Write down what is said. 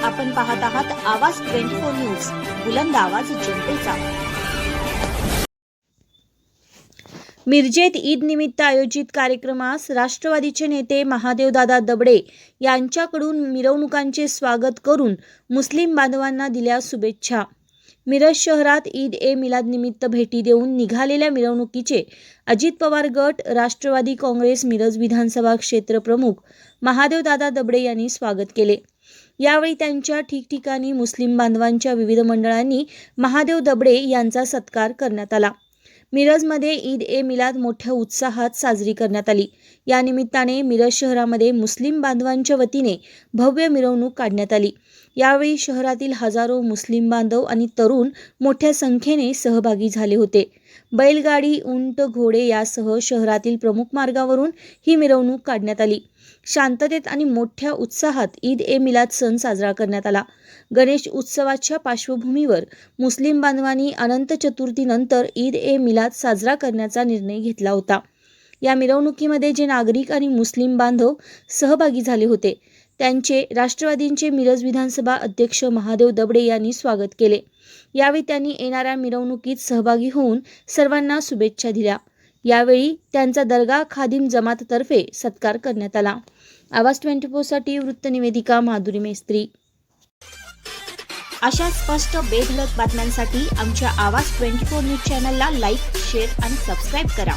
आपण पाहत आहात आवाज 24 न्यूज, बुलंद आवाज जनतेचा। मिरजेत ईद निमित्त आयोजित कार्यक्रमास राष्ट्रवादीचे नेते महादेवदादा दबडे यांच्याकडून मिरवणुकांचे स्वागत करून मुस्लिम बांधवांना दिल्या शुभेच्छा। मिरज शहरात ईद ए मिलाद निमित्त भेटी देऊन निघालेल्या मिरवणुकीचे अजित पवार गट, राष्ट्रवादी काँग्रेस मिरज विधानसभा क्षेत्र प्रमुख महादेवदादा दबडे यांनी स्वागत केले। यावेळी त्यांच्या ठिकठिकाणी मुस्लिम बांधवांच्या विविध मंडळांनी महादेव दबडे यांचा सत्कार करण्यात आला। मिरजमध्ये ईद ए मिलाद मोठ्या उत्साहात साजरी करण्यात आली। या निमित्ताने मिरज शहरामध्ये मुस्लिम बांधवांच्या वतीने भव्य मिरवणूक काढण्यात आली। यावेळी शहरातील हजारो मुस्लिम बांधव आणि तरुण मोठ्या संख्येने सहभागी झाले होते। बैलगाडी, उंट, घोडे यासह शहरातील प्रमुख मार्गावरून ही मिरवणूक काढण्यात आली। शांततेत आणि मोठ्या उत्साहात ईद ए मिलाद सण साजरा करण्यात आला। गणेश उत्सवाच्या पार्श्वभूमीवर मुस्लिम बांधवांनी अनंत चतुर्थीनंतर ईद ए मिलाद साजरा करण्याचा निर्णय घेतला होता। या मिरवणुकीमध्ये जे नागरिक आणि मुस्लिम बांधव सहभागी झाले होते त्यांचे राष्ट्रवादीचे मिरज विधानसभा अध्यक्ष महादेव दबडे यांनी स्वागत केले। यावेळी त्यांनी येणाऱ्या मिरवणुकीत सहभागी होऊन सर्वांना शुभेच्छा दिल्या। यावेळी त्यांचा दर्गा खादिम जमाततर्फे सत्कार करण्यात आला। आवाज 24 साठी वृत्तनिवेदिका माधुरी मेस्त्री। अशा स्पष्ट बेधडक बातम्यांसाठी आमच्या आवाज 24 न्यूज चॅनलला लाईक, शेअर आणि सबस्क्राईब करा।